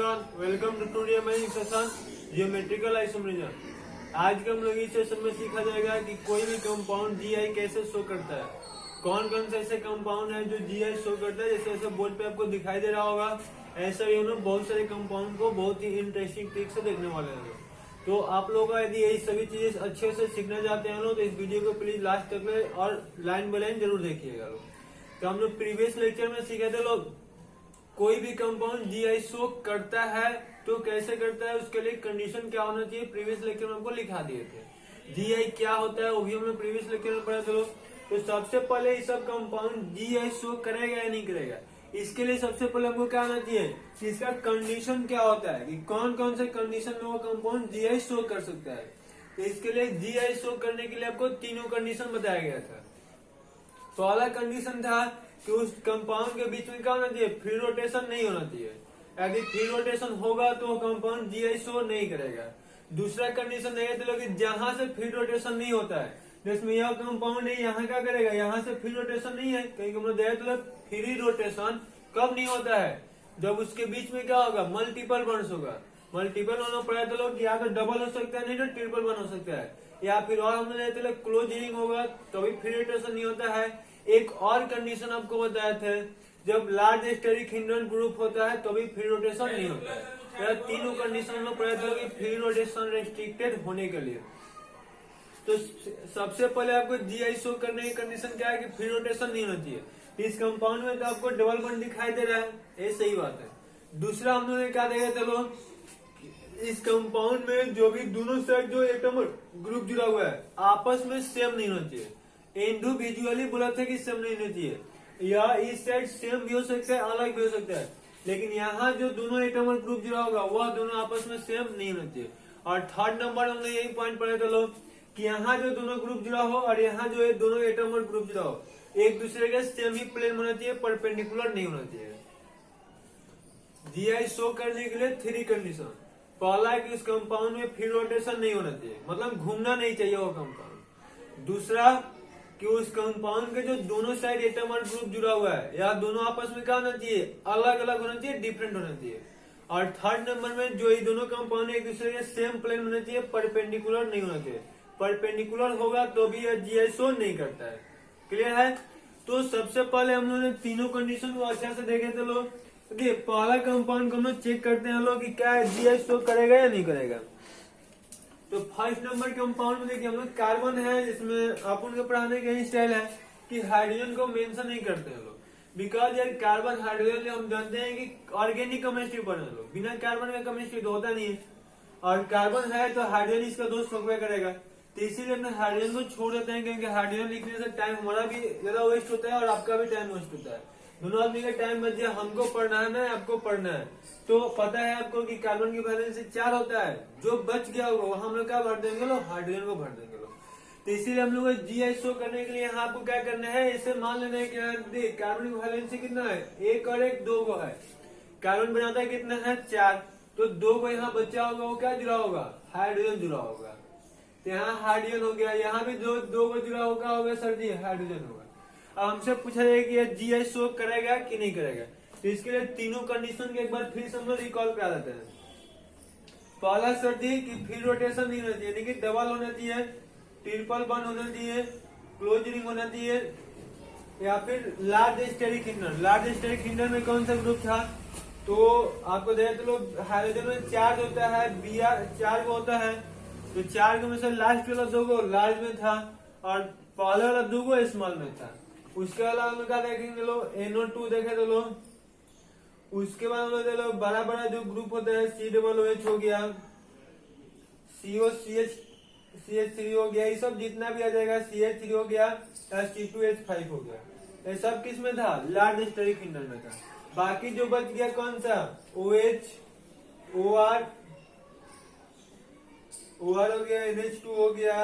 Everyone, welcome to today my session geometrical isomerism. आज के हम लोग इस सेशन में सीखा जाएगा कि कोई भी कंपाउंड जीआई कैसे शो करता है। कौन कौन से ऐसे कंपाउंड है जो जीआई शो करता है। जैसे जैसे बोर्ड पे आपको दिखाई दे रहा होगा, ऐसा ही हम लोग बहुत सारे कंपाउंड को बहुत ही इंटरेस्टिंग ट्रिक से देखने वाले हैं। तो आप लोगों का यदि यही सभी चीजें अच्छे से सीखना चाहते हैं लोग, तो इस वीडियो को प्लीज लास्ट तक ले और लाइन बाय लाइन जरूर देखिएगा लोग। तो हम लोग प्रीवियस लेक्चर में सीखे थे लोग, कोई भी कंपाउंड जीआई शो करता है तो कैसे करता है, उसके लिए कंडीशन क्या होना चाहिए, प्रीवियस लेक्चर में हमको लिखा दिए थे। जीआई क्या होता है वो भी हम लोग प्रीवियस लेक्चर में पढ़े थे लोग। तो सबसे पहले ये सब कंपाउंड जीआई शो करेगा या नहीं करेगा, इसके लिए सबसे पहले हमको क्या आना चाहिए कि इसका कंडीशन क्या होता है, कि कौन कौन से कंडीशन में वो कंपाउंड जीआई शो कर सकता है। तो इसके लिए जीआई शो करने के लिए आपको तीनों कंडीशन बताया गया था। पहला कंडीशन था कि उस कंपाउंड के बीच में क्या होना चाहिए, फ्री रोटेशन नहीं होना चाहिए। यदि फ्री रोटेशन होगा तो कंपाउंड जीआई शो नहीं करेगा। दूसरा कंडीशन है कि जहां से फ्री रोटेशन नहीं होता है, जिसमें यह कंपाउंड है यहाँ क्या करेगा, यहाँ से फ्री रोटेशन नहीं है। कहीं हम लोग फ्री रोटेशन कब नहीं होता है, जब उसके बीच में क्या होगा, मल्टीपल बॉन्ड्स होगा। मल्टीपल होना पड़ा तो लोग या तो डबल हो सकता है, नहीं तो ट्रिपल बॉन्ड हो सकता है, या फिर और हमने क्लोज रिंग होगा तभी फ्री रोटेशन नहीं होता है। एक और कंडीशन आपको बताया था, जब लार्ज स्टेरिक हिंडन ग्रुप होता है तभी फ्री रोटेशन नहीं होता है। तीनों कंडीशन में पढ़ा था कि फ्री रोटेशन रेस्ट्रिक्टेड होने के लिए। तो सबसे पहले आपको जीआई शो करने की कंडीशन क्या है कि फ्री रोटेशन नहीं होना चाहिए। इस कंपाउंड में तो आपको डबल बॉन्ड दिखाई दे रहा है, ये सही बात है। दूसरा हम लोगों ने क्या देखा, चलो इस कंपाउंड में जो भी दोनों साइड जो एटम ग्रुप जुड़ा हुआ है आपस में सेम नहीं होना चाहिए। इंडिविजुअली बोला था कि सेम नहीं होना चाहिए, या इस साइड सेम भी हो सकता है, अलग भी हो सकता है, लेकिन यहाँ जो दोनों एटम ग्रुप जुड़ा होगा वह दोनों आपस में सेम नहीं होना चाहिए। और थर्ड नंबर हमने यही पॉइंट पढ़े थे लोग, कि यहाँ जो दोनों ग्रुप जुड़ा हो और यहाँ जो दोनों एटम और ग्रुप जुड़ा हो एक दूसरे के सेम ही प्लेन होना चाहिए, परपेंडिकुलर नहीं होना चाहिए। जीआई शो करने के लिए थ्री कंडीशन। पहला है कि उस कंपाउंड में फ्री रोटेशन नहीं होना चाहिए, मतलब घूमना नहीं चाहिए वो कंपाउंड। दूसरा कि उस कंपाउंड के जो दोनों साइड एटम और ग्रुप जुड़ा हुआ है या दोनों आपस में क्या होना चाहिए, अलग अलग होना चाहिए, डिफरेंट होना चाहिए। और थर्ड नंबर में जो ये दोनों कंपाउंड एक दूसरे के सेम प्लेन होना चाहिए, परपेंडिकुलर नहीं होना चाहिए। परपेंडिकुलर होगा तो भी यह जीआई शो नहीं करता है। क्लियर है। तो सबसे पहले हम लोग ने तीनों कंडीशन को अच्छा से देखे थे लोग। देखिए पहला कंपाउंड को हम लोग चेक करते हैं लोग कि क्या जीआई शो करेगा या नहीं करेगा। तो फर्स्ट नंबर कंपाउंड में देखिए हम लोग कार्बन है, जिसमें अपन के पढ़ाने का स्टाइल है कि हाइड्रोजन को मेंशन नहीं करते हैं लोग, बिकॉज यार कार्बन हाइड्रोजन हम जानते हैं कि ऑर्गेनिक केमिस्ट्री पढ़े लोग, बिना कार्बन का केमिस्ट्री तो होता नहीं है। और कार्बन है तो हाइड्रोजन इसका दोस्त होगा करेगा, तो इसीलिए अपने हाइड्रोजन को छोड़ देते हैं, क्योंकि हाइड्रोजन लिखने से टाइम हमारा भी ज्यादा वेस्ट होता है और आपका भी टाइम वेस्ट होता है। दोनों आदमी का टाइम बच जाए, हमको पढ़ना है ना आपको पढ़ना है। तो पता है आपको कि कार्बन की वैलेंसी 4 होता है, जो बच गया होगा हम लोग क्या भर देंगे लोग, हाइड्रोजन को भर देंगे लोग। तो इसीलिए हम लोग जीआई शो करने के लिए यहाँ आपको क्या करना है, इसे मान लेना है कि कार्बन की वैलेंसी कितना है, 1 और 1 2 को है। कार्बन बनाता है कितना है, 4, तो 2 को यहाँ बचा होगा, वो क्या जुड़ा होगा, हाइड्रोजन जुड़ा होगा। तो यहाँ हाइड्रोजन हो गया, यहाँ भी 2 को जुड़ा होगा सर जी, हाइड्रोजन होगा। अब हमसे पूछा जाएगा कि यह जीआई शो करेगा कि नहीं करेगा। तो इसके लिए तीनों कंडीशन के एक बार फिर से हम लोग रिकॉल करा देते हैं। पहला सर जी कि फ्री रोटेशन नहीं होना चाहिए, यानी कि डबल होना चाहिए, ट्रिपल बॉन्ड होना चाहिए, क्लोज रिंग होना चाहिए, या फिर large steric hindrance. Large steric hindrance में कौन सा ग्रुप था, तो आपको देखते तो लोग हाइड्रोजन में चार्ज होता है, Br 4 को होता है, तो 4 में से लास्ट वाला 2 को लार्ज में था और पहले वाला 2 को स्मॉल में था। उसके अलावा हम क्या देखेंगे लोग, NO2 देखे तो लोग, उसके बाद हम लोग बड़ा बड़ा जो ग्रुप होता है COOH हो गया, COCH3 हो गया, ये सब जितना भी आ जाएगा, CH3 हो गया, C2H5 हो गया, ये सब किस में था, लार्ज स्टेरिक हिंडन में था। बाकी जो बच गया कौन सा, OH, OR हो गया, NH2 हो गया,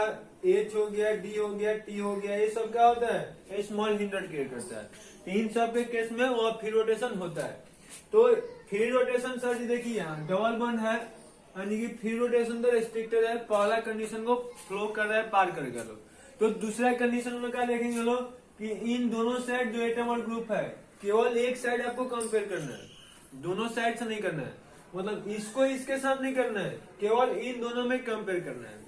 H हो गया, D हो गया, T हो गया, ये सब क्या होता है, स्मॉल हिंडन क्रिएट करता है। इन सब के केस में वह फ्री रोटेशन होता है। तो फ्री रोटेशन सर जी देखिए यहाँ डबल बॉन्ड है, यानी कि फ्री रोटेशन तो रेस्ट्रिक्टेड है, पहला कंडीशन को फ्लो कर रहा है, पार करेगा लोग। तो दूसरा कंडीशन में क्या देखेंगे लोग कि इन दोनों साइड जो एटम और ग्रुप है, केवल एक साइड आपको कंपेयर करना है, दोनों साइड से नहीं करना है। मतलब इसको इसके साथ नहीं करना है, केवल इन दोनों में कंपेयर करना है।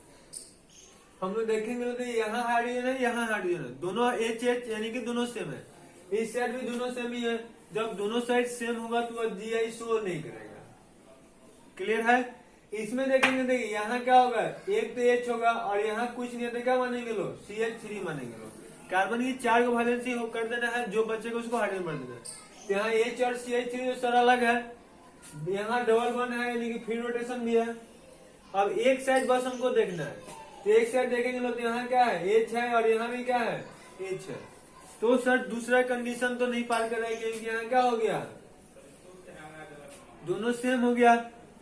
हम लोग देखेंगे तो यहाँ हाइड्रोजन है, यहाँ हाइड्रोजन है, दोनों एच एच यानी कि दोनों सेम है, इस साइड भी दोनों सेम ही है। जब दोनों साइड सेम होगा तो वह GI शो नहीं करेगा। क्लियर है? इसमें देखेंगे, देखिए यहाँ क्या होगा, एक तो H होगा और यहाँ कुछ नहीं है तो क्या मानेंगे लोग, CH3 मानेंगे लोग। कार्बन की 4 को वैलेंसी कर देना है, जो बचेगा उसको हाइड्रोजन भर देना है। तो यहाँ H और CH3 जो सर अलग है, यहाँ डबल बॉन्ड है यानी कि फ्री रोटेशन भी है। अब एक साइड बस हमको देखना है, तो एक साइड देखेंगे लोग, यहाँ क्या है, H है और यहाँ भी क्या है, H है। तो सर दूसरा कंडीशन तो नहीं पार कर रहा है, क्योंकि यहाँ क्या हो गया, दोनों सेम हो गया,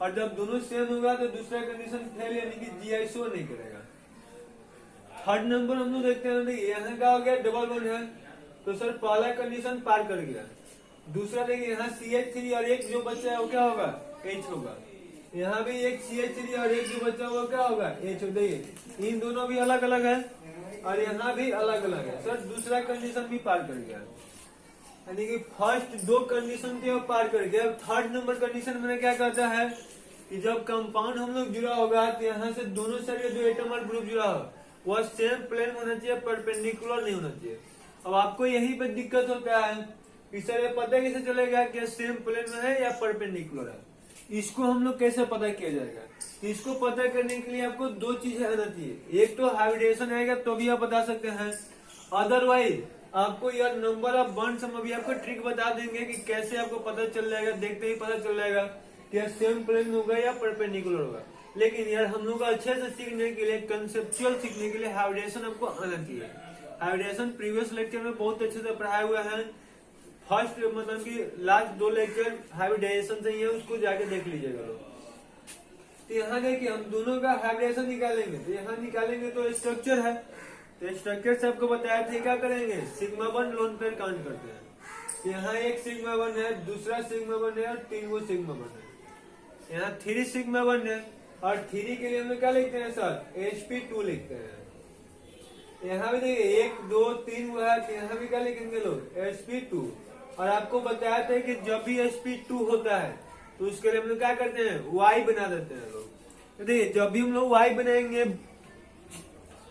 और जब दोनों सेम होगा तो दूसरा कंडीशन फेल यानी कि GI शो नहीं करेगा। थर्ड नंबर हम लोग देखते हैं, देखिए यहाँ क्या हो गया, डबल बॉन्ड है, तो सर पहला कंडीशन पार कर गया। दूसरा देखिए यहाँ CH3 और एक जो बच्चा है वो क्या होगा, H होगा। यहाँ भी एक CH3 और एक जो बच्चा होगा क्या होगा, H होगा। देखिए इन दोनों भी अलग अलग है और यहाँ भी अलग अलग है। सर दूसरा कंडीशन भी पार कर गया, यानी कि फर्स्ट 2 कंडीशन के पार कर गया। थर्ड नंबर कंडीशन में क्या कहता है कि जब कंपाउंड हम लोग जुड़ा होगा तो यहाँ से दोनों साइड का जो एटम और ग्रुप जुड़ा हो वह सेम प्लेन होना चाहिए, परपेंडिकुलर नहीं होना चाहिए। अब आपको यही पे दिक्कत होता है कि सर ये पता कैसे चलेगा कि सेम प्लेन में है या परपेंडिकुलर है, इसको हम लोग कैसे पता किया जाएगा। तो इसको पता करने के लिए आपको 2 चीजें आना चाहिए, एक तो हाइब्रिडेशन आएगा तो भी आप बता सकते हैं, अदरवाइज आपको यह नंबर ऑफ बॉन्ड्स हम अभी आपको ट्रिक बता देंगे कि कैसे आपको पता चल जाएगा, देखते ही पता चल जाएगा कि यह सेम प्लेन होगा या परपेंडिकुलर होगा। लेकिन यार हम लोग अच्छे से सीखने के लिए, कंसेप्चुअल सीखने के लिए हाइब्रिडेशन आपको आना चाहिए। हाइब्रिडेशन प्रीवियस लेक्चर में बहुत अच्छे से पढ़ाया हुआ है, फर्स्ट मतलब कि लास्ट 2 लेक्चर हाइब्रिडेशन से ही है, उसको जाके देख लीजिएगा लोग। तो यहाँ देखिए हम दोनों का हाइब्रिडेशन निकालेंगे, तो यहाँ निकालेंगे तो स्ट्रक्चर है, तो स्ट्रक्चर से आपको बताया थे क्या करेंगे, sigma one lone pair count करते हैं। तो यहाँ एक सिग्मा वन है, दूसरा सिग्मा वन है और 3 वो सिग्मा वन है। यहाँ 3 सिग्मा वन है और 3 के लिए हम लोग क्या लिखते हैं सर, sp2 लिखते हैं। यहाँ भी देखिए 1 2 3 हुआ है, तो यहाँ भी क्या लिखेंगे लोग, sp2। और आपको बताया था कि जब भी sp2 होता है तो उसके लिए हम लोग क्या करते हैं, y बना देते हैं लोग। तो देखिए जब भी हम लोग y बनाएंगे,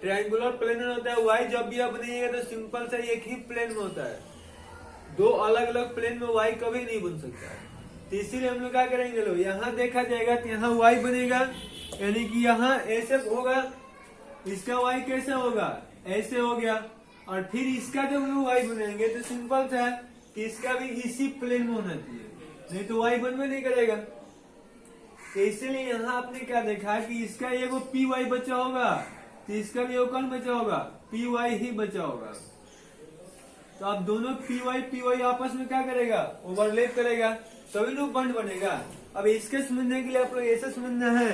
ट्रायंगुलर प्लेन में होता है y, जब भी आप बनाइएगा तो सिंपल सा एक ही प्लेन में होता है, 2 अलग अलग प्लेन में y कभी नहीं बन सकता है। तो इसीलिए हम लोग क्या करेंगे लोग, यहाँ देखा जाएगा तो यहाँ y बनेगा, यानी कि यहाँ ऐसे होगा, इसका y कैसे होगा, ऐसे हो गया, और फिर इसका जब हम लोग y बनाएंगे तो सिंपल सा है कि इसका भी इसी प्लेन में होना चाहिए, नहीं तो y बनवे नहीं करेगा। तो इसीलिए यहाँ आपने क्या देखा कि इसका एगो py बचा होगा, तो इसका भी एगो कौन बचा होगा, py ही बचा होगा। तो अब दोनों py आपस में क्या करेगा, ओवरलैप करेगा, तभी लोग बॉन्ड बनेगा। अब इसके समझने के लिए आप लोग ऐसे समझना है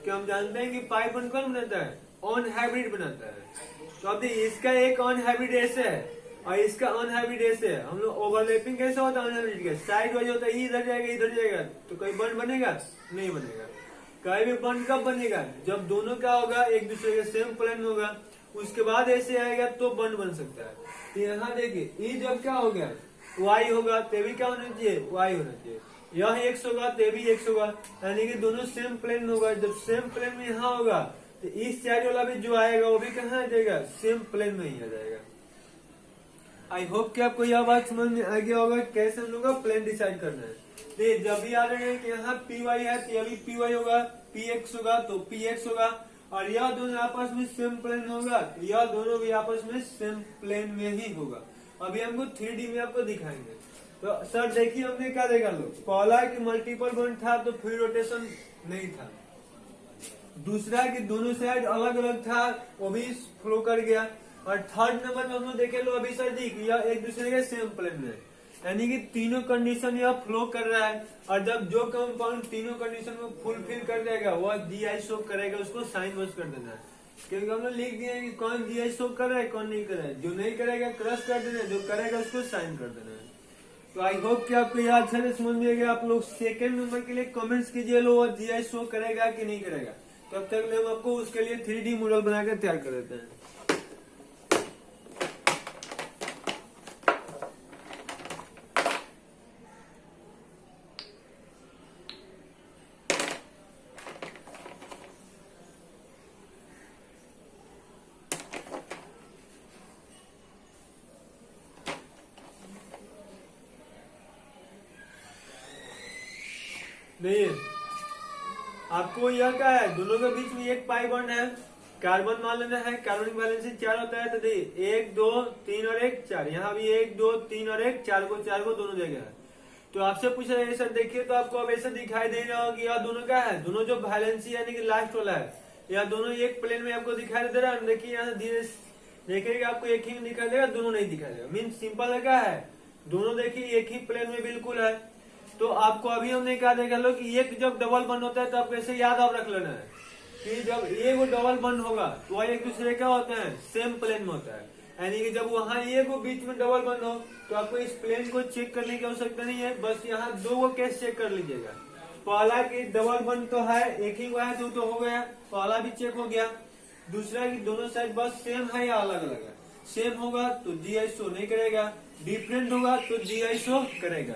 कि हम जानते हैं कि पाई बॉन्ड कौन बनाता है, ऑन हाइब्रिड बनाता है। तो अब इसका एक ऑन हाइब्रिड ऐसे है और इसका ऑन हाइब्रिड ऐसे है, हम लोग ओवरलैपिंग कैसे होता है, ऑन हाइब्रिड का साइड वाइज होता है, इधर जाएगा इधर जाएगा, तो कोई बॉन्ड बनेगा नहीं बनेगा। कहीं भी बॉन्ड कब बनेगा, जब दोनों क्या होगा, एक दूसरे के सेम प्लेन होगा, उसके बाद ऐसे आएगा तो बॉन्ड बन सकता है। तो यहाँ देखिए ये जब क्या हो गया, y होगा तभी क्या होना चाहिए, y होना चाहिए, यह x होगा तभी x होगा, यानी कि दोनों सेम प्लेन होगा। जब सेम प्लेन में यहाँ होगा तो इस साइड वाला भी जो आएगा वो भी कहाँ आ जाएगा, सेम प्लेन में ही आ जाएगा। आई होप कि आपको यह बात समझ में आ गया होगा कैसे हम लोग का प्लेन डिसाइड करना है। देखिए जब भी आ रहे हैं कि यहाँ py है तो यह भी py होगा, px होगा तो px होगा, और यह दोनों आपस में सेम प्लेन होगा, यह दोनों भी आपस में सेम प्लेन में ही होगा। अभी हमको 3D में आपको दिखाएंगे। तो सर देखिए हमने क्या देखा लो, पहला कि मल्टीपल बॉन्ड था तो फ्री रोटेशन नहीं था, दूसरा कि दोनों साइड अलग अलग था वो भी फ्लो कर गया, और थर्ड नंबर में हम लोग देखे लो अभी सर जी यह एक दूसरे के सेम प्लेन में, यानी कि तीनों कंडीशन यह फ्लो कर रहा है। और जब जो कंपाउंड तीनों कंडीशन को फुलफिल कर देगा वह GI शो करेगा, उसको साइन बस कर देना है, क्योंकि हम लोग लिख दिए कि कौन GI शो कर रहा है कौन नहीं कर रहा है, जो नहीं करेगा क्रॉस कर देना है, जो करेगा उसको साइन कर देना है। तो आई होप कि आपको यह अच्छा से समझ में गया। आप लोग सेकंड नंबर के लिए कमेंट्स कीजिए लो और GI शो करेगा कि नहीं करेगा, तब तक हम आपको उसके लिए 3D मॉडल बनाकर तैयार कर देते हैं। नहीं है। आपको यह क्या है, दोनों के बीच में एक पाई बॉन्ड है, कार्बन मान लेना है, कार्बनिक वैलेंसी 4 होता है, तो देखिए 1 2 3 और 1 4, यहाँ भी 1 2 3 और 1 4 को दोनों जगह है। तो आपसे पूछ रहे हैं सर देखिए, तो आपको अब ऐसा दिखाई दे रहा होगा कि यह दोनों क्या है, दोनों जो वैलेंसी यानी कि लास्ट वाला है, यह दोनों एक प्लेन में आपको दिखाई दे रहा है। देखिए यहाँ धीरे देखिए आपको एक ही में दिखाई देगा, दोनों नहीं दिखाई देगा। मीन सिंपल है क्या है, दोनों देखिए एक ही प्लेन में बिल्कुल है। तो आपको अभी हमने कहा देखा लो कि एक जब डबल बंद होता है तो आपको ऐसे याद आप रख लेना है कि जब एक डबल बंद होगा तो वह एक दूसरे क्या होते हैं, सेम प्लेन में होता है। यानी कि जब वहाँ एक बीच में डबल बंद हो तो आपको इस प्लेन को चेक करने की आवश्यकता नहीं है, बस यहाँ 2 केस चेक कर लीजिएगा। पहला की डबल बंद तो है, एक ही हुआ है तो हो गया, पहला भी चेक हो गया। दूसरा की दोनों साइड बस सेम है या अलग अलग है, सेम होगा तो GI शो नहीं करेगा, डिफरेंट होगा तो GI शो करेगा।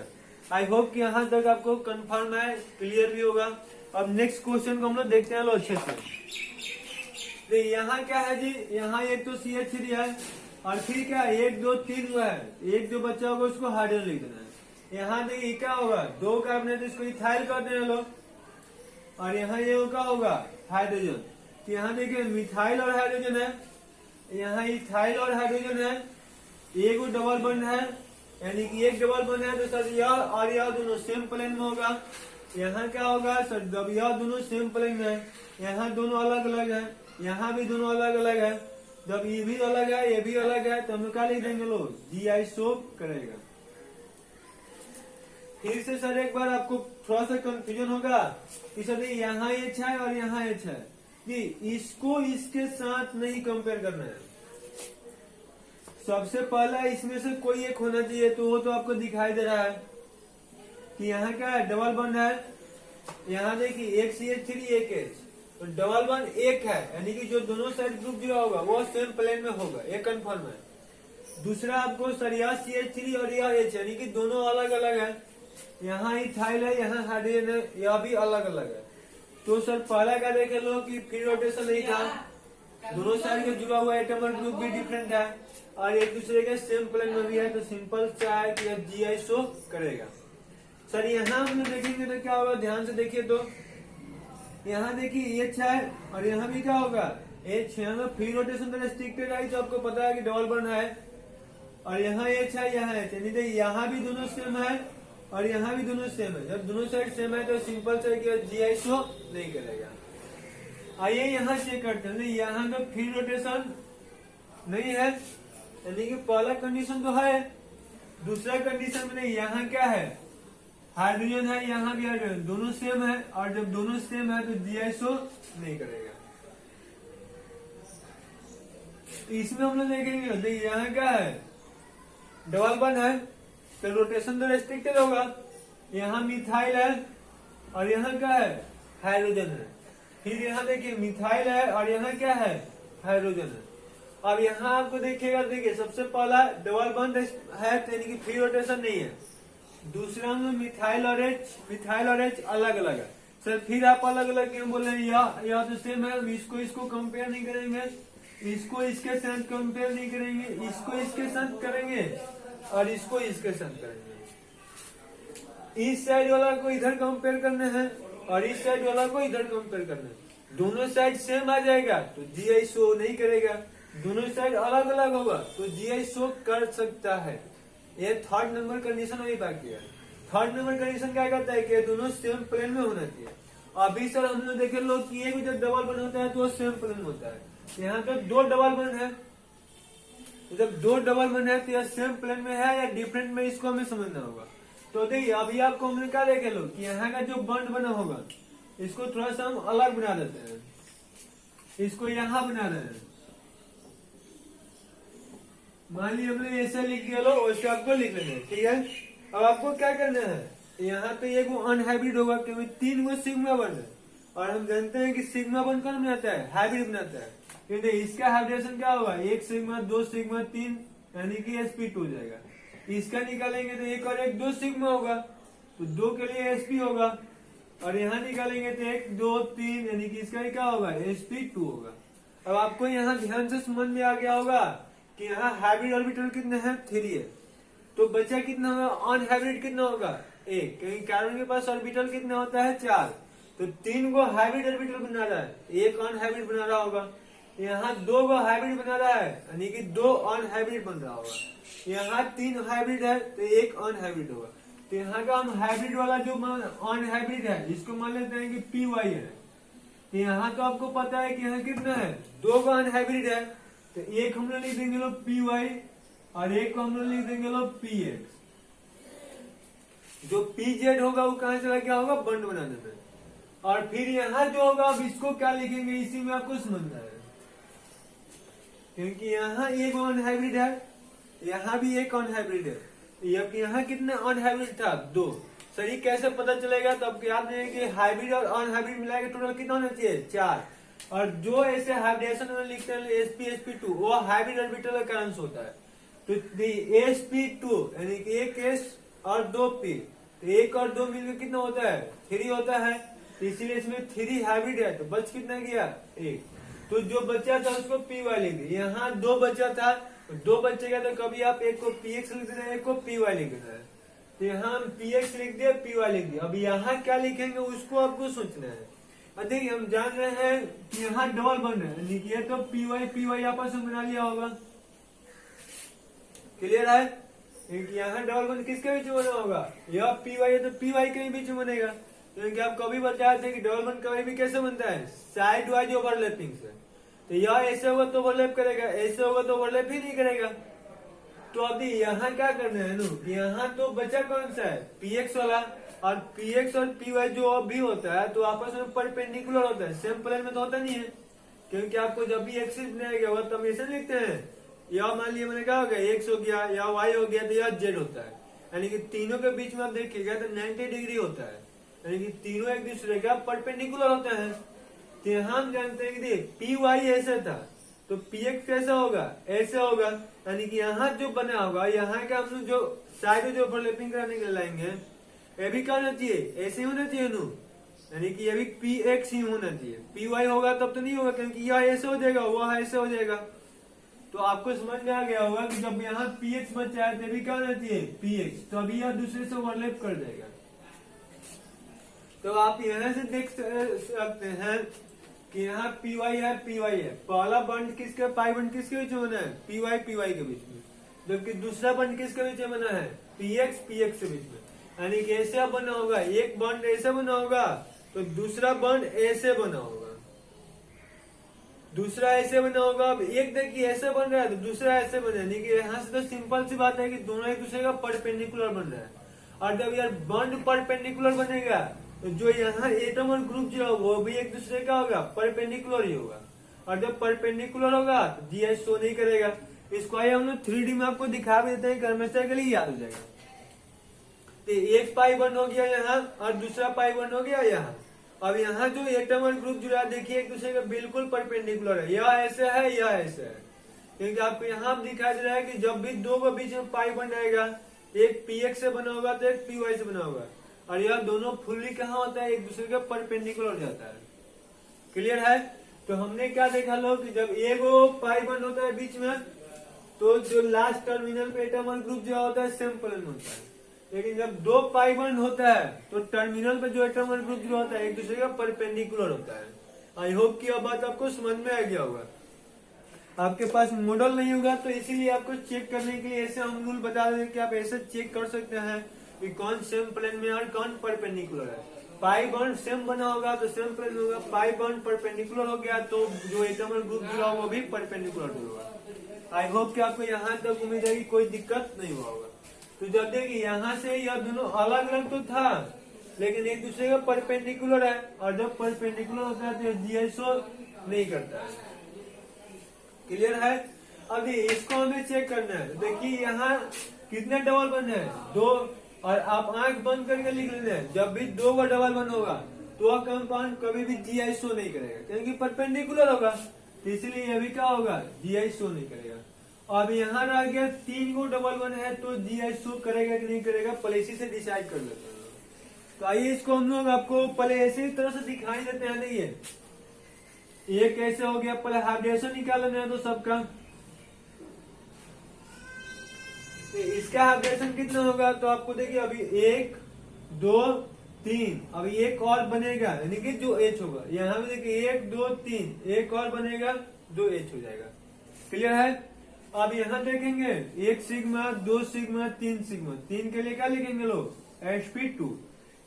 आई होप कि यहाँ तक आपको कंफर्म है, क्लियर भी होगा। अब नेक्स्ट क्वेश्चन को हम लोग देखते हैं लो अच्छे से। तो यहाँ क्या है जी, यहाँ एक तो CH3 है और फिर क्या 1 2 3 हुआ है, एक जो बच्चा होगा उसको हाइड्रोजन लिख देना है। यहाँ देखिए क्या होगा, 2 कार्बन है तो इसको इथाइल कर देना लोग, और यहाँ ये क्या होगा हाइड्रोजन। तो यहाँ देखिए मिथाइल और हाइड्रोजन है, यहाँ इथाइल और हाइड्रोजन है, एक डबल बंद है, यानी कि एक डबल बंद है तो सर यह और यह दोनों सेम प्लेन में होगा। यहाँ क्या होगा सर, जब यह दोनों सेम प्लेन में है, यहाँ दोनों अलग अलग है, यहाँ भी दोनों अलग अलग है, जब ये भी अलग है ये भी अलग है तो हम क्या लिख देंगे लोग, GI शो करेगा। फिर से सर एक बार आपको थोड़ा सा कंफ्यूजन होगा कि सर यहाँ H है और यहाँ H है, कि इसको इसके साथ नहीं कंपेयर करना है। सबसे पहला इसमें से कोई एक होना चाहिए, तो वो तो आपको दिखाई दे रहा है कि यहाँ क्या है, डबल बंद है। यहाँ देखिए एक CH3 एक H, तो डबल बंद एक है, यानी कि जो दोनों साइड ग्रुप दिया होगा वो सेम प्लेन में होगा, ये कंफर्म है। दूसरा आपको सर यह CH3 और यह H, यानी कि दोनों अलग अलग है, यहाँ इथाइल है, यहाँ हाइड्रोजन है, यह भी अलग अलग है। तो सर पहला का देखे लो कि फ्री रोटेशन नहीं था, दोनों साइड के जुड़ा हुआ एटम ग्रुप भी डिफरेंट है और एक दूसरे के सेम प्लेन में भी है, तो सिंपल सा है कि GI शो करेगा। सर यहाँ हम लोग देखेंगे तो क्या होगा, ध्यान से देखिए तो यहाँ देखिए H है और यहाँ भी क्या होगा H, यहाँ फ्री रोटेशन में रिस्ट्रिक्टेड है तो आपको पता है कि डबल बंद है, और यहाँ H है यहाँ H, यानी यहाँ भी दोनों सेम है और यहाँ भी दोनों सेम है। जब दोनों साइड सेम है तो सिंपल से GI शो नहीं करेगा। आइए यहाँ चेक करते हैं, यहाँ पे फ्री रोटेशन नहीं है, यानी कि पहला कंडीशन तो है, दूसरा कंडीशन में नहीं, यहाँ क्या है हाइड्रोजन है, यहाँ भी हाइड्रोजन, दोनों सेम है, और जब दोनों सेम है तो GI शो नहीं करेगा। तो इसमें हम लोग देखेंगे, देखिए यहाँ क्या है डबल बंद है तो रोटेशन तो रेस्ट्रिक्टेड होगा, यहाँ मिथाइल है और यहाँ क्या है हाइड्रोजन है। फिर यहाँ देखिए मिथाइल है और यहाँ क्या है हाइड्रोजन है। अब यहाँ आपको देखिएगा, देखिए सबसे पहला डबल बंद है तो यानी कि फ्री रोटेशन नहीं है। दूसरा में मिथाइल और H अलग अलग है। सर फिर आप अलग अलग क्यों बोल रहे हैं, यह तो सेम है, इसको कंपेयर नहीं करेंगे, इसको इसके साथ कंपेयर नहीं करेंगे, इसको इसके साथ करेंगे और इसको इसके साथ करेंगे। इस साइड वाला को इधर कंपेयर करना है और इस साइड वाला को इधर कंपेयर करना है। दोनों साइड सेम आ जाएगा तो GI शो नहीं करेगा, दोनों साइड अलग अलग होगा तो GI शो कर सकता है। ये थर्ड नंबर कंडीशन अभी बाकी है। थर्ड नंबर कंडीशन क्या कहता है कि दोनों सेम प्लेन में होना चाहिए। अभी सर हम लोग देखे लोग कि एक जब डबल बन होता है तो सेम प्लेन में होता है, यहाँ पे 2 डबल बन है, जब 2 डबल बन है तो यह सेम प्लेन में है या डिफरेंट में, इसको हमें समझना होगा। तो देखिए अभी आपको हमने क्या देखे लो कि यहाँ का जो बंद बना होगा इसको थोड़ा सा हम अलग बना देते हैं, इसको यहाँ बना रहे हैं। मान लीजिए हमने ऐसे लिख दिया लो, वैसे आपको लिख लेना है, ठीक है। अब आपको क्या करना है, यहाँ पे एक अनहाइब्रिड होगा क्योंकि 3 गो सिग्मा बन है और हम जानते हैं कि सिग्मा बन कौन बनाता है, हाइब्रिड बनाता है। क्योंकि इसका हाइब्रिडेशन क्या होगा, 1 सिग्मा 2 सिग्मा 3 यानी कि sp2 हो जाएगा। इसका निकालेंगे तो 1 और 1 2 सिग्मा होगा तो 2 के लिए sp होगा, और यहाँ निकालेंगे तो 1 2 3 यानी कि इसका क्या होगा sp2 होगा। अब आपको यहाँ ध्यान से समझ में आ गया होगा कि यहाँ हाइब्रिड ऑर्बिटल कितने हैं 3 है, तो बचा कितना होगा अनहाइब्रिड कितना होगा एक, क्योंकि कार्बन के पास ऑर्बिटल कितना होता है 4, तो 3 को हाइब्रिड ऑर्बिटल बना रहा है, एक अनहाइब्रिड बना रहा होगा। यहाँ 2 को हाइब्रिड बना रहा है, यानी कि 2 अनहाइब्रिड बन रहा होगा। यहाँ 3 हाइब्रिड है तो एक अनहाइब्रिड होगा। तो यहाँ का हम हाइब्रिड वाला जो अनहाइब्रिड है इसको मान लेते हैं कि पी वाई है। तो यहाँ तो आपको पता है कि यहाँ कितना है 2 का अनहाइब्रिड है, तो एक हम लोग लिख देंगे लोग पी वाई और एक को हम लोग लिख देंगे लोग पी एक्स। जो पी जेड होगा वो कहां चला गया होगा बंड बनाने में। और फिर यहाँ जो होगा अब इसको क्या लिखेंगे इसी में आपको समझना है, क्योंकि यहाँ एक अनहाइब्रिड है, यहाँ भी एक अनहाइब्रिड है। यहाँ कितना अनहाइब्रिड था 2। सर ये कैसे पता चलेगा, तो आपको याद नहीं कि हाइब्रिड और अनहाइब्रिड मिलाकर टोटल कितना होना चाहिए 4। और जो ऐसे हाइब्रिडेशन में लिखते हैं sp2 वो हाइब्रिड ऑर्बिटल का कारण होता है। तो sp2 यानी कि एक s और 2 p, तो 1 और 2 मिलकर कितना होता है 3 होता है। तो इसीलिए इसमें 3 हाइब्रिड है, तो बच कितना गया 1। तो जो बचा था उसको पी वाई लिख दिया। यहाँ 2 बचा था, 2 बचेगा तो कभी आप एक को पी एक्स लिख देना है, एक को पी वाई लिख देना है। तो यहाँ हम पी एक्स लिख दिया, पी वाई लिख दिया। अब यहाँ क्या लिखेंगे उसको आपको सोचना है। और देखिए हम जान रहे हैं कि यहाँ डबल बन है, लिखिए तो पी वाई आपस में बना लिया होगा। क्लियर है, क्योंकि यहाँ डबल बन किसके बीच में बना होगा, यह पी वाई है तो पी वाई के बीच में बनेगा। क्योंकि आप कभी बताए थे कि डबल बन कभी भी कैसे बनता है साइड वाइज ओवरलैपिंग से। तो यह ऐसे होगा तो ओवरलैप करेगा, ऐसे होगा तो ओवरलैप ही नहीं करेगा। तो अभी यहाँ क्या करना है कि यहाँ तो बचा कौन सा है पी एक्स वाला, और पी एक्स और पी वाई जो भी होता है तो आपस में परपेंडिकुलर होता है, सेम प्लेन में तो होता नहीं है। क्योंकि आपको जब भी एक्सिस बनाया होगा तो हम ऐसे लिखते हैं, या मान लिया मैंने क्या हो गया एक्स हो गया या वाई हो गया तो यह जेड होता है। यानी कि तीनों के बीच में आप देखिएगा तो 90 डिग्री होता है, यानी कि तीनों एक दूसरे का परपेंडिकुलर होता है। तो यहाँ हम जानते हैं कि पी वाई ऐसे था तो पी एक्स कैसा होगा ऐसे होगा, यानी कि यहाँ जो बना होगा यहाँ का हम जो साइड जो ओवरलैपिंग कराने के लिए लाएंगे ये भी क्या होना चाहिए ऐसे होना चाहिए नू, यानी कि ये भी पी एक्स ही होना चाहिए। पी वाई होगा तब तो नहीं होगा, क्योंकि यह ऐसे हो जाएगा वह ऐसे हो जाएगा। तो आपको समझ में आ गया होगा कि जब यहाँ पी एक्स बचा है तभी क्या होना चाहिए पी एक्स, तो अभी यह दूसरे से ओवरलैप कर देगा। तो आप यहाँ से देख सकते हैं कि यहाँ पी वाई है पहला बंड किसके पाई बंड किसके बीच में बना है पी वाई के बीच में, जबकि दूसरा बंड किसके बीच में बना है पी एक्स के बीच में। यानी कि ऐसे बना होगा, एक बंड ऐसे बना होगा तो दूसरा बंड ऐसे बना होगा, दूसरा ऐसे बना होगा। अब एक देखिए ऐसे बन रहा है तो दूसरा ऐसे बना, यानी कि यहाँ से तो सिंपल सी बात है कि दोनों एक दूसरे का परपेंडिकुलर बन रहा है। और जब यार बंड परपेंडिकुलर बनेगा तो जो यहाँ एटम और ग्रुप जो होगा वो भी एक दूसरे का होगा परपेंडिकुलर ही होगा। और जब परपेंडिकुलर होगा तो जी शो नहीं करेगा। इसको आइए हम लोग 3D में आपको दिखा भी देते हैं, हमेशा के लिए याद हो जाएगा। तो एक पाई बंड हो गया यहाँ और दूसरा पाई बंड हो गया यहाँ। अब यहाँ जो एटम और ग्रुप जुड़ा देखिए एक दूसरे का बिल्कुल परपेंडिकुलर है, यह ऐसे है यह ऐसे है। क्योंकि आपको यहाँ दिखाई दे रहा है कि जब भी दो के बीच में पाई बन आएगा, एक पी एक्स से बना होगा तो एक पी वाई से बना होगा, और यह दोनों फुल्ली कहाँ होता है एक दूसरे के परपेंडिकुलर हो जाता है। क्लियर है। तो हमने क्या देखा लोग कि जब एगो पाई बंड होता है बीच में तो जो लास्ट टर्मिनल पे एटम और ग्रुप जो होता है सेम प्लेन में होता है। लेकिन जब दो पाई बंड होता है तो टर्मिनल पे जो एटम और ग्रुप जो होता है एक दूसरे का परपेंडिकुलर होता है। आई होप कि अब बात आपको समझ में आ गया होगा। आपके पास मॉडल नहीं होगा तो इसीलिए आपको चेक करने के लिए ऐसे हम रूल बता दें कि आप ऐसे चेक कर सकते हैं कि कौन सेम प्लेन में और कौन परपेंडिकुलर है। पाई बॉन्ड सेम बना होगा तो सेम प्लेन होगा, पाई बॉन्ड परपेंडिकुलर हो गया तो जो एटम और ग्रुप जुड़ा वो भी परपेंडिकुलर होगा। आई होप कि आपको यहाँ तक उम्मीद है कि कोई दिक्कत नहीं हुआ होगा। तो जब देखिए यहाँ से यह दोनों अलग अलग तो था लेकिन एक दूसरे का परपेंडिकुलर है, और जब परपेंडिकुलर होता है तो जीएसओ नहीं करता है। क्लियर है। अभी इसको हमें चेक करना है। देखिए यहाँ कितने डबल बन है 2, और आप आंख बंद करके लिख लेना है जब भी 2 का डबल बन होगा तो वह कंपाउंड कभी भी जीआई शो नहीं करेगा क्योंकि परपेंडिकुलर होगा। तो इसलिए यह भी क्या होगा जीआई शो नहीं करेगा। अब यहाँ रह गया 3 को डबल वन है तो जीआई शो करेगा कि नहीं करेगा, पहले इसी से डिसाइड कर लेते हैं। तो आइए इसको हम लोग आपको पहले ऐसे ही तरह से दिखाई देते हैं। देखिए ये कैसे हो गया, पहले हाइब्रिडेशन निकाल लेना है तो सबका। तो इसका हाइब्रिडेशन कितना होगा तो आपको देखिए अभी 1 2 3, अब एक और बनेगा यानी कि जो H होगा, यहाँ भी देखिए 1 2 3, एक और बनेगा जो H हो जाएगा। क्लियर है? अब यहाँ देखेंगे 1 सिग्मा 2 सिग्मा 3 सिग्मा, 3 के लिए क्या लिखेंगे लोग? sp2।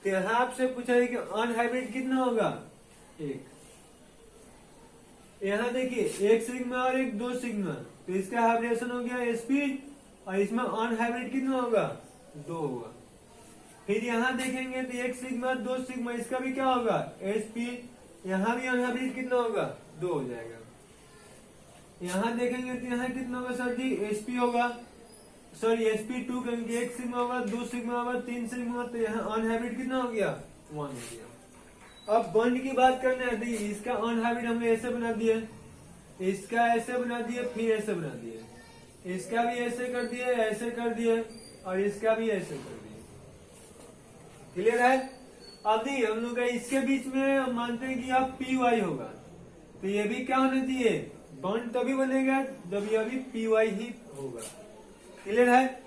तो यहाँ आपसे पूछा है कि अनहाइब्रिड कितना होगा? 1। यहाँ देखिए 1 सिग्मा और 2 सिग्मा, तो इसका हाइब्रिडेशन हो गया sp, और इसमें अनहाइब्रिड कितना होगा? 2 होगा। फिर यहाँ देखेंगे तो 1 सिग्मा 2 सिग्मा, इसका भी क्या होगा? sp, यहाँ भी अनहाइब्रिड कितना होगा? 2 हो जाएगा। यहाँ देखेंगे तो यहाँ कितना होगा सर जी? sp होगा, सॉरी sp2, क्योंकि 1 सिग्मा होगा 2 सिग्मा होगा 3 सिग्मा, तो यहाँ अनहाइब्रिड कितना हो गया? 1 हो गया। अब बॉन्ड की बात करना है, देखिए इसका अनहाइब्रिड हमने ऐसे बना दिया, इसका ऐसे बना दिया, फिर ऐसे बना दिया, इसका भी ऐसे कर दिया, ऐसे कर दिया, और इसका भी ऐसे कर दिया। क्लियर है? अब देखिए हम लोग इसके बीच में मानते हैं कि आप पी वाई होगा, तो ये भी क्या होना चाहिए? बॉन्ड तभी बनेगा जब ये भी पी वाई ही होगा। क्लियर है?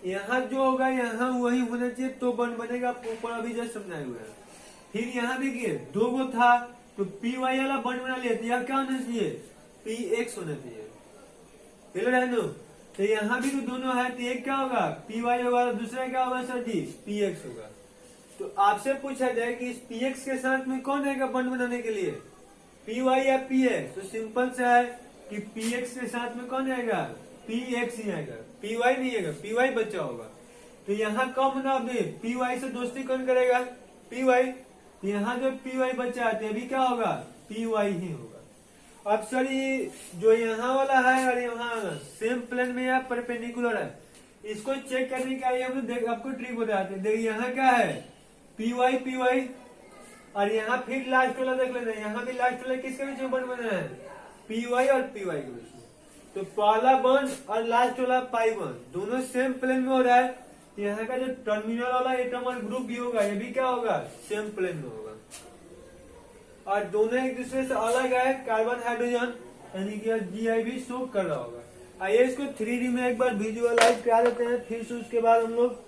यहाँ जो होगा यहाँ वही होना चाहिए तो बॉन्ड बनेगा, आपको ऊपर अभी जस्ट समझाया हुआ है। फिर यहाँ देखिए 2 गो था तो पी वाई वाला बॉन्ड बना लिया, तो यहाँ क्या होना चाहिए? पी एक्स होना चाहिए। क्लियर है ना? तो यहाँ भी तो दोनों है, तो एक क्या होगा? पी वाई होगा, दूसरा क्या होगा सर जी? पी एक्स होगा। तो आपसे पूछा जाए कि इस पी एक्स के साथ में कौन रहेगा बॉन्ड बनाने के लिए? पी वाई या पी एक्स? तो सिंपल से है कि पी एक्स के साथ में कौन आएगा? पी एक्स ही आएगा, पी वाई नहीं आएगा, पी वाई बच्चा होगा। तो यहाँ कम ना दे, पी वाई से दोस्ती कौन करेगा? P Y. तो यहाँ जो पी वाई बच्चा आते हैं अभी क्या होगा? पी वाई ही होगा। अब सर ये जो यहाँ वाला है और यहाँ सेम प्लेन में या परपेंडिकुलर है, इसको चेक करने के लिए हम लोग आपको ट्रिक बताते हैं। देखिए यहाँ क्या है? पी वाई, और यहाँ फिर लास्ट वाला देख लेना, यहाँ भी लास्ट वाला किसके बीच में बॉन्ड बना है? पी वाई और पी वाई के बीच में। तो पहला बॉन्ड और लास्ट वाला पाई बॉन्ड दोनों सेम प्लेन में हो रहा है, यहाँ का जो टर्मिनल वाला एटम और ग्रुप भी होगा ये भी क्या होगा? सेम प्लेन में होगा, और दोनों एक दूसरे से अलग है, कार्बन हाइड्रोजन, यानी कि जीआई भी शो कर रहा होगा। आइए इसको 3D में एक बार विजुअलाइज करा देते हैं, फिर से उसके बाद हम लोग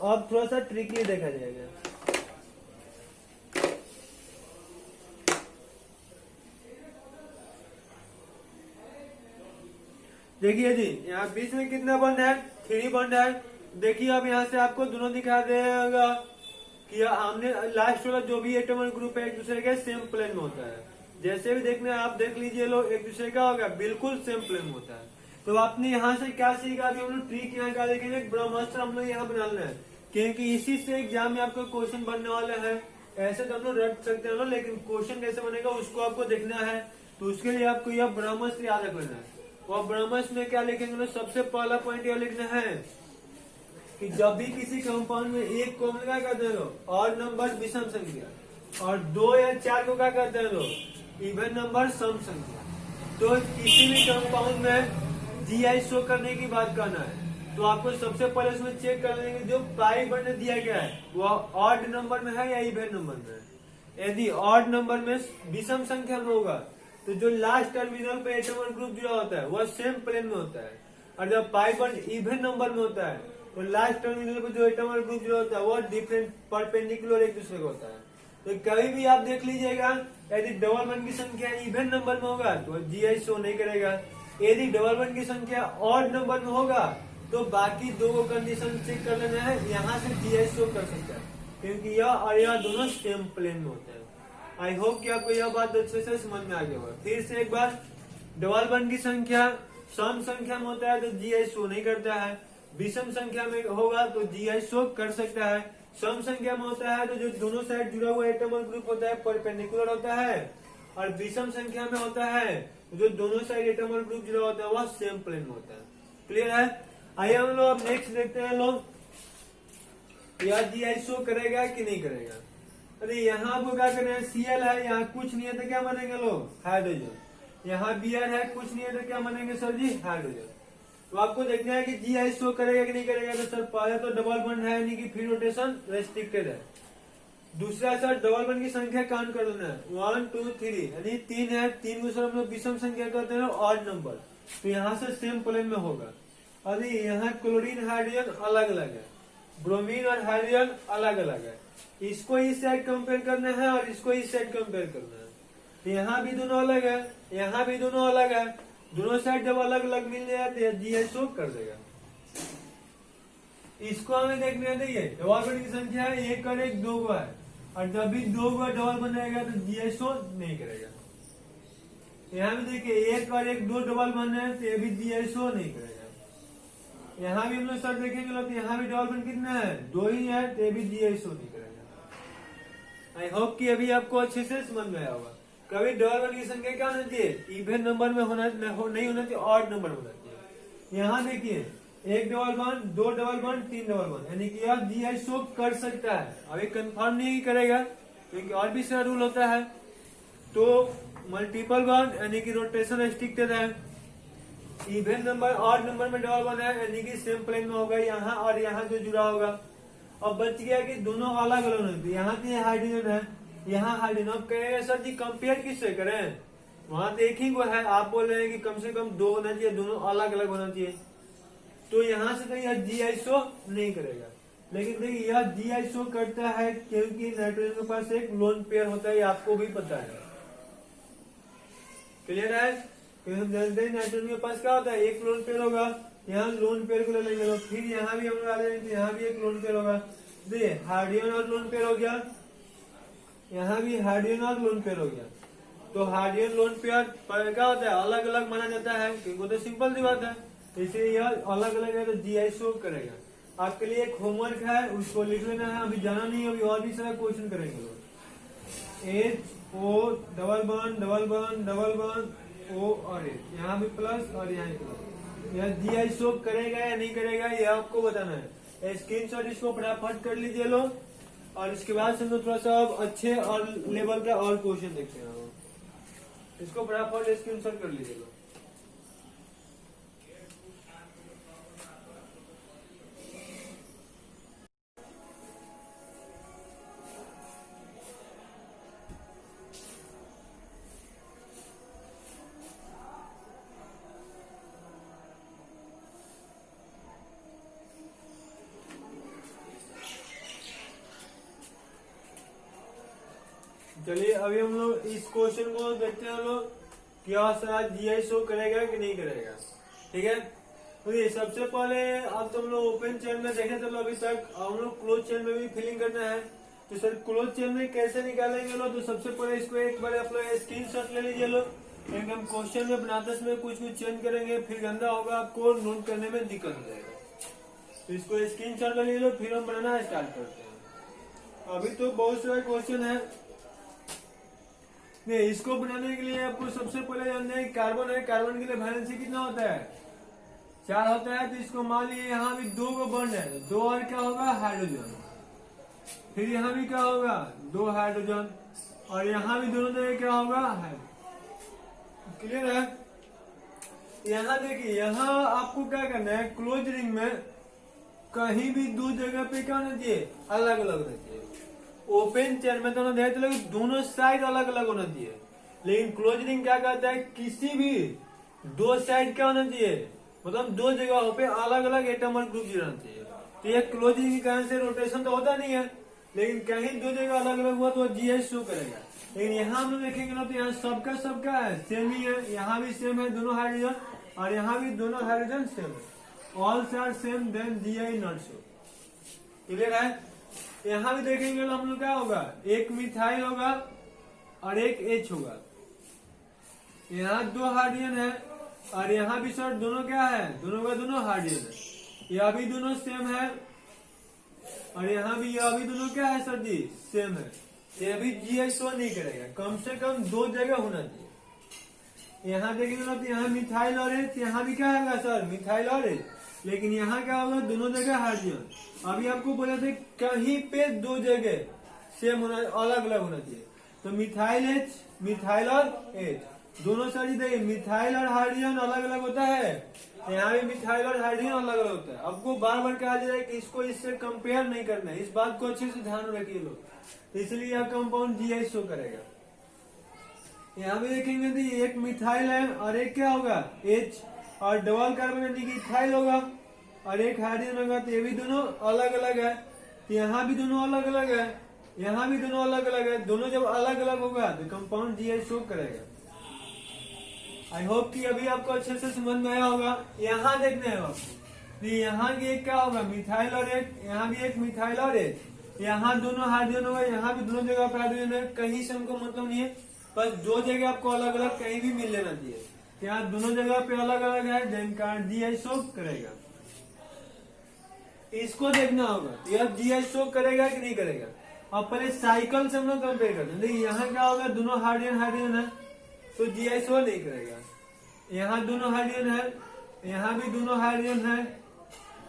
अब थोड़ा सा ट्रिकली देखा जाएगा। देखिए जी यहाँ बीच में कितना बॉन्ड है? 3 बॉन्ड है। देखिए अब यहाँ से आपको दोनों दिखा देगा कि हमने लास्ट वाला जो भी एटम और ग्रुप है एक दूसरे के सेम प्लेन में होता है। जैसे भी देखना है आप देख लीजिए लोग, एक दूसरे का होगा बिल्कुल सेम प्लेन में होता है। तो आपने यहाँ से क्या सीखा? अभी हम लोग ट्रिक यहाँ का देखेंगे, ब्रह्मास्त्र हम लोग यहाँ बनाना है, क्योंकि इसी से एग्जाम में आपको क्वेश्चन बनने वाले हैं। ऐसे तो हम लोग रट सकते हैं, लेकिन क्वेश्चन कैसे बनेगा उसको आपको देखना है, तो उसके लिए आपको यह ब्रह्मास्त्र याद रखना है। और ब्रह्मास्त्र में क्या लिखेंगे? सबसे पहला पॉइंट यह लिखना है कि जब भी किसी कंपाउंड में एक को क्या कहते हैं लोग? ऑड नंबर विषम संख्या, और 2 या 4 को क्या कहते हैं लोग? इवन नंबर सम संख्या। तो किसी भी कंपाउंड में जीआई शो करने की बात करना है तो आपको सबसे पहले उसमें चेक कर लेंगे जो पाई बॉन्ड दिया गया है वह ऑड नंबर में है या इवन नंबर में है। यदि ऑड नंबर में विषम संख्या में होगा तो जो लास्ट टर्मिनल पे एटम और ग्रुप जुड़ा होता है वह सेम प्लेन में होता है, और जब पाई बॉन्ड इवन नंबर में होता है तो लास्ट टर्मिनल पे जो एटम और ग्रुप जुड़ा होता है वह डिफरेंट परपेंडिकुलर एक दूसरे को होता है। तो कभी भी आप देख लीजिएगा यदि डबल बॉन्ड की संख्या इवन नंबर में होगा तो जीआई शो नहीं करेगा, यदि डबल बॉन्ड की संख्या ऑड नंबर में होगा तो बाकी 2 कंडीशन चेक कर लेना है, यहाँ से जीआई शो कर सकता है, क्योंकि यह और यह दोनों सेम प्लेन में होते हैं। आई होप कि आपको यह बात अच्छे से समझ में आ गया होगा। फिर से एक बार, डबल बॉन्ड की संख्या सम संख्या में होता है तो जीआई शो नहीं करता है, विषम संख्या में होगा तो जीआई शो कर सकता है, सम संख्या में होता है तो जो दोनों साइड जुड़ा हुआ एटम और ग्रुप होता है परपेंडिकुलर होता है, और विषम संख्या में होता है जो दोनों साइड एटम और ग्रुप जुड़ा होता है वह सेम प्लेन में होता है। क्लियर है? आइए हम लोग अब नेक्स्ट देखते हैं लोग, यह जीआई शो करेगा कि नहीं करेगा। अरे यहाँ आपको क्या करना है? Cl है, यहाँ कुछ नहीं है तो क्या बनेंगे लोग? हाइड्रोजन। यहाँ Br है, कुछ नहीं है तो क्या बनेंगे सर जी? हाइड्रोजन। तो आपको देखना है कि जीआई शो करेगा कि नहीं करेगा। तो सर पहले तो डबल बॉन्ड है यानी कि फ्री रोटेशन रेस्ट्रिक्टेड है। दूसरा सर डबल बॉन्ड की संख्या काउंट कर लेना है, 1 2 3 यानी 3 है, 3 को सर हम लोग विषम संख्या कहते हैं ऑड नंबर, तो यहाँ से सेम प्लेन में होगा। अभी यहाँ क्लोरीन हाइड्रोजन अलग अलग है ब्रोमीन और हाइड्रोजन अलग अलग है, इसको इस साइड कंपेयर करना है और इसको इस साइड कंपेयर करना है। तो यहाँ भी दोनों अलग है, यहाँ भी दोनों अलग है, दोनों साइड जब अलग अलग मिल जाए तो जीएसओ कर देगा। इसको हमें देखने देखिए डबल बॉन्ड की संख्या है 1 और 1 2 है, और जब भी 2 डबल बनाएगा तो जीएसओ नहीं करेगा। यहाँ भी देखिए 1 और 1 2 डबल बन है तो ये भी जीएसओ नहीं करेगा। यहाँ भी हम लोग सर देखेंगे तो यहाँ भी डबल बॉन्ड कितना है 2 ही है तो ये भी जीएसओ नहीं करेगा। आई होप कि अभी आपको अच्छे से समझ में आया होगा। कभी डबल बॉन्ड की संख्या क्या होना चाहिए, इवन नंबर में नहीं होना चाहिए, ऑड नंबर होना चाहिए। यहाँ देखिए 1 double bond 2 double bond 3 double bond, यानी कि यह जीएसओ कर सकता है। अभी कंफर्म नहीं करेगा क्योंकि और भी सारा रूल होता है। तो मल्टीपल बॉन्ड यानी कि रोटेशन रेस्ट्रिक्टेड है, इवन नंबर ऑड नंबर में डबल बॉन्ड है यानी कि सेम प्लेन में होगा यहाँ और यहाँ जो जुड़ा होगा। अब बच गया कि दोनों अलग अलग होते, यहाँ तो हाइड्रोजन है, यहाँ हाइड्रोजन। अब कहेगा सर जी कंपेयर किससे करें, वहां तो एक ही को है, आप बोल रहे हैं कि कम से कम 2 होना चाहिए, दोनों अलग अलग होना चाहिए। तो यहाँ से तो यह जीआईएसओ नहीं करेगा, लेकिन देखिए यह जीआईएसओ करता है क्योंकि नाइट्रोजन के पास एक लोन पेयर होता है, आपको भी पता है। क्लियर है, क्योंकि हम जानते हैं नाइट्रोजन के पास क्या होता है, एक लोन पेयर होगा। यहाँ लोन पेयर को ले लेंगे, फिर यहाँ भी हम लोग आ जाएंगे, यहाँ भी एक लोन पेयर होगा। देखिए हाइड्रोजन और लोन पेयर हो गया, यहाँ भी हाइड्रोजन और लोन पेयर हो गया। तो हाइड्रोजन लोन पेयर क्या होता है, अलग अलग माना जाता है क्योंकि तो सिंपल सी बात है, इसलिए यह अलग अलग है तो जीआईएसओ करेगा। आपके लिए एक होमवर्क है, उसको लिख लेना है, अभी जाना नहीं, अभी और भी सारा क्वेश्चन करेंगे लोग। H O double bond O और एच, यहाँ भी प्लस और यहाँ प्लस, यह जीआईएसओ करेगा या नहीं करेगा ये आपको बताना है। स्क्रीनशॉट इसको फटाफट कर लीजिए लो, और इसके बाद से थोड़ा सा अच्छे और लेवल का और क्वेश्चन देखते हैं। इसको फटाफट स्क्रीनशॉट कर लीजिए लो। चलिए अभी हम लोग इस क्वेश्चन को देखते हैं, हम लोग क्या शायद जीआईएसओ करेगा कि नहीं करेगा। ठीक है, तो ये सबसे पहले अब तो हम लोग ओपन चेन में देखे, चलो अभी तक हम लोग क्लोज चेन में भी फिलिंग करना है। तो सर क्लोज चेन में कैसे निकालेंगे लोग, तो सबसे पहले इसको एक बार आप लोग स्क्रीनशॉट ले लीजिए लोग, एकदम क्वेश्चन में बनाते समय कुछ चेंज करेंगे फिर गंदा होगा, आपको नोट करने में दिक्कत हो जाएगा। तो इसको स्क्रीनशॉट ले लीजिए, फिर हम बनाना स्टार्ट करते हैं। अभी तो बहुत सारे क्वेश्चन है, नहीं इसको बनाने के लिए आपको सबसे पहले जानना है कार्बन है, कार्बन के लिए वैलेंसी कितना होता है 4 होता है। तो इसको मान लीजिए यहाँ भी 2 को बॉन्ड है, 2 और क्या होगा हाइड्रोजन, फिर यहाँ भी क्या होगा 2 हाइड्रोजन, और यहाँ भी दोनों जगह क्या होगा है। क्लियर है, यहाँ देखिए यहाँ आपको क्या करना है, क्लोज रिंग में कहीं भी 2 जगह पे क्या होना चाहिए, अलग अलग होना चाहिए। ओपन चेन में तो ध्यान चलो दोनों साइड अलग अलग होना चाहिए, लेकिन क्लोज रिंग क्या कहता है, किसी भी 2 साइड क्या होना चाहिए, मतलब 2 जगहों पे अलग अलग एटम और ग्रुप रहना चाहिए। तो ये क्लोज रिंग के कारण से रोटेशन तो होता नहीं है, लेकिन कहीं 2 जगह अलग अलग हुआ तो जीएस शो करेगा। लेकिन यहाँ हम लोग देखेंगे ना तो यहाँ सबका है सेम ही है, यहाँ भी सेम है दोनों हाइड्रोजन, और यहाँ भी दोनों हाइड्रोजन सेम है, all are same then GI not show. Clear है, यहाँ भी देखेंगे हम लोग क्या होगा, एक मिथाइल होगा और एक एच होगा। यहाँ 2 हाइड्रोजन है और यहाँ भी सर दोनों क्या है, दोनों का दोनों हाइड्रोजन है, यह भी दोनों सेम है, और यहाँ भी यह भी दोनों क्या है सर जी सेम है। ये भी जीएसओ नहीं करेगा, कम से कम 2 जगह होना चाहिए। यहाँ देखेंगे तो यहाँ मिथाइल और एच, यहाँ भी क्या है सर मिथाइल और एच, लेकिन यहाँ क्या होगा दोनों जगह हाइड्रोजन। अभी आपको बोला था कहीं पे 2 जगह सेम होना, अलग अलग होना चाहिए। तो मिथाइल एच, मिथाइल और एच दोनों सारी देखिए मिथाइल और हाइड्रोजन अलग अलग होता है, यहाँ भी मिथाइल और हाइड्रोजन अलग अलग होता है। आपको बार बार कहा जाए कि इसको इससे कंपेयर नहीं करना है, इस बात को अच्छे से ध्यान रखिए लोग, इसलिए यह कंपाउंड जीआई शो करेगा। यहाँ भी देखेंगे तो एक मिथाइल है और एक क्या होगा एच, और डबल कार्बन यानी कि इथाइल होगा। और एक हाइड्रोजन होगा तो ये भी दोनों अलग अलग है, तो यहाँ भी दोनों अलग अलग है, यहाँ भी दोनों अलग अलग है। दोनों जब अलग अलग होगा तो कंपाउंड जीआई शो करेगा। आई होप कि अभी आपको अच्छे से समझ में आया होगा। यहाँ देखना है आपको, तो यहाँ की एक क्या होगा, मिथाइल और एक, यहाँ भी एक मिथाइल और एक, यहाँ दोनों हाइड्रोजन होगा, यहाँ भी दोनों जगह पर हाइड्रोजन है। कहीं से हमको मतलब नहीं है, बस दो जगह आपको अलग अलग कहीं भी मिल लेना चाहिए। यहाँ दोनों जगह पे अलग अलग है, देन कार्ड जीआई शो करेगा। इसको देखना होगा यह जीआई शो करेगा कि नहीं करेगा। अब पहले साइकिल से हम लोग कंपेयर करते हैं। देखिए यहाँ क्या होगा, दोनों हाइड्रोजन हाइड्रोजन है तो जीआई शो नहीं करेगा। यहाँ दोनों हाइड्रोजन है, यहाँ भी दोनों हाइड्रोजन है,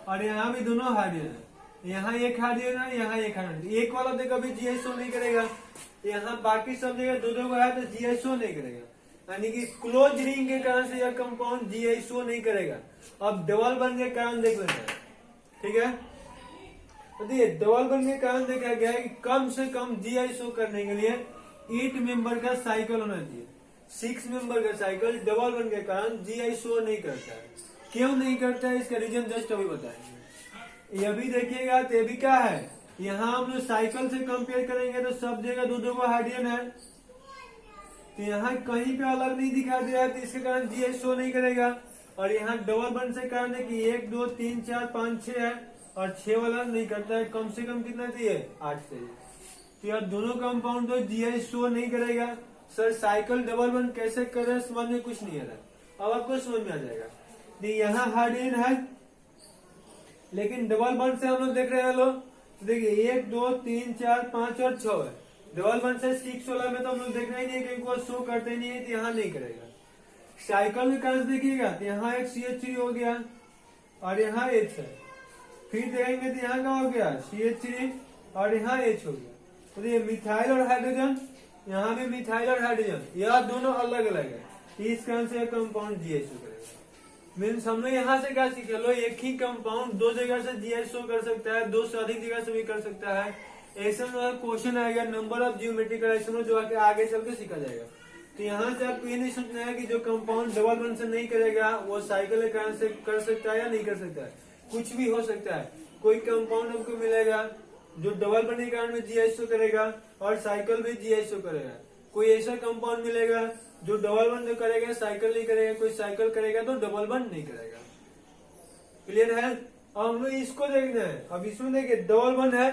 और यहाँ भी दोनों हाइड्रोजन है। यहाँ एक हाइड्रोजन है, यहाँ एक हाइड्रोजन, एक वाला तो कभी जीआई शो नहीं करेगा। यहाँ बाकी सब जगह दो दो है तो जीआई शो नहीं करेगा। यानी कि क्लोज रिंग के कारण से यह कंपाउंड जीआई शो नहीं करेगा। अब डबल बॉन्ड के कारण देख लेते हैं, ठीक है। तो देखिए डबल बॉन्ड के कारण देखा गया है कि कम से कम जीआई शो करने के लिए 8 मेंबर का साइकिल होना चाहिए। 6 मेंबर का साइकिल डबल बॉन्ड के कारण जीआई शो नहीं करता है। क्यों नहीं करता है, इसका रीजन जस्ट अभी बताएंगे। ये भी देखिएगा तो ये भी क्या है, यहाँ हम लोग साइकिल से कंपेयर करेंगे तो सब जगह दो दो को हाइड्रोजन है, तो यहाँ कहीं पे अलग नहीं दिखाई दे रहा है, तो इसके कारण जीआई शो नहीं करेगा। और यहाँ डबल बॉन्ड से कारण है कि 1 2 3 4 5 6 है, और 6 वाला नहीं करता है। कम से कम कितना चाहिए, 8 चाहिए। तो यार दोनों कंपाउंड तो जीआई शो नहीं करेगा। सर साइकिल डबल बॉन्ड कैसे कर रहे हैं समझ में कुछ नहीं आ रहा, अब आपको समझ में आ जाएगा। यहाँ हाइड्रोजन है, लेकिन डबल बॉन्ड से हम लोग देख रहे हैं लोग, तो देखिए 1 2 3 4 5 और 6 है। डबल बॉन्ड से 6 वाला में तो हम लोग देखना ही नहीं है क्योंकि वो शो करते नहीं है, तो यहाँ नहीं करेगा। साइकिल में कारण देखिएगा तो यहाँ एक CH3 हो गया और यहाँ H है, फिर देखेंगे तो यहाँ का हो गया CH3 और यहाँ H हो गया। तो ये मिथाइल और हाइड्रोजन, यहाँ भी मिथाइल और हाइड्रोजन, यह दोनों अलग अलग है, इस कारण से कंपाउंड जीआई शो करेगा। मीन्स हम लोग यहाँ से क्या सीखे लो, एक ही कंपाउंड दो जगह से जीआई शो कर सकता है, दो से अधिक जगह से भी कर सकता है। ऐसा क्वेश्चन आएगा नंबर ऑफ जियोमेट्रिकल आइसोमर, जो आगे आगे चल के सीखा जाएगा। तो यहाँ से आपको ये नहीं सोचना है कि जो कंपाउंड डबल बॉन्ड से नहीं करेगा वो साइकिल के कारण से कर सकता है या नहीं कर सकता है, कुछ भी हो सकता है। कोई कंपाउंड हमको मिलेगा जो डबल बॉन्ड के कारण में जीआई शो करेगा और साइकिल भी जीआई शो करेगा। कोई ऐसा कंपाउंड मिलेगा जो डबल बॉन्ड करेगा साइकिल नहीं करेगा, कोई साइकिल करेगा तो डबल बॉन्ड नहीं करेगा। क्लियर है। अब हम लोग इसको देखना है। अब इसमें देखिए डबल बॉन्ड है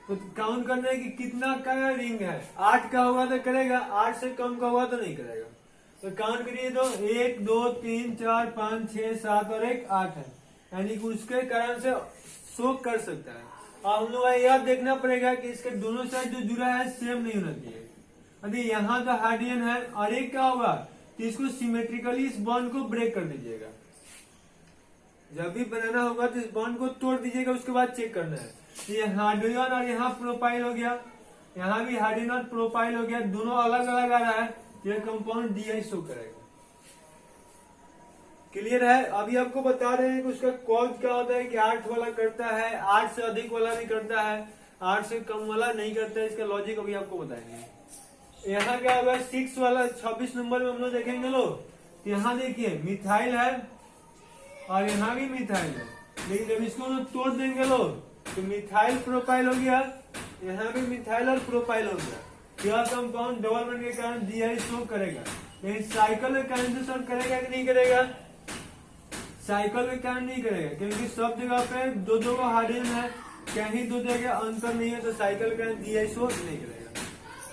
तो काउंट करना है कि कितना का रिंग है। 8 का होगा तो करेगा, 8 से कम का होगा तो नहीं करेगा। तो काउंट करिए तो 1 2 3 4 5 6 7 और 1 8 है, यानी कि उसके कारण से शो कर सकता है। अब हम लोग यह देखना पड़ेगा कि इसके दोनों साइड जो जुड़ा है सेम नहीं होना चाहिए। यदि यहाँ का हाइड्रोजन है और एक क्या होगा, तो इसको सिमेट्रिकली इस बॉन्ड को ब्रेक कर दीजिएगा। जब भी बनाना होगा तो इस बॉन्ड को तोड़ दीजिएगा, उसके बाद चेक करना है। ये हाइड्रोजन और यहाँ प्रोपाइल हो गया, यहाँ भी हाइड्रोजन और प्रोपाइल हो गया, दोनों अलग अलग आ रहा है, यह कंपाउंड जीआई शो करेगा। क्लियर है। अभी आपको बता रहे हैं कि उसका कॉज क्या होता है कि 8 वाला करता है, 8 से अधिक वाला भी करता है, 8 से कम वाला नहीं करता है। इसका लॉजिक अभी आपको बताएंगे। यहाँ क्या होगा 6 वाला 26 नंबर में हम लोग देखेंगे लोग, यहाँ देखिए मिथाइल है और यहाँ भी मिथाइल है, लेकिन जब इसको हम लोग तोड़ देंगे लोग तो मिथाइल प्रोपाइल हो गया, यहाँ भी मिथाइल और प्रोपाइल हो गया। यह कंपाउंड डबल बॉन्ड के कारण जीआई शो करेगा, लेकिन साइकिल के कारण से शो करेगा कि नहीं करेगा, साइकिल के कारण नहीं करेगा, क्योंकि सब जगह पे दो दो का हाइड्रोजन है, कहीं दो जगह अंतर नहीं है, तो साइकिल के कारण जीआई शो नहीं करेगा।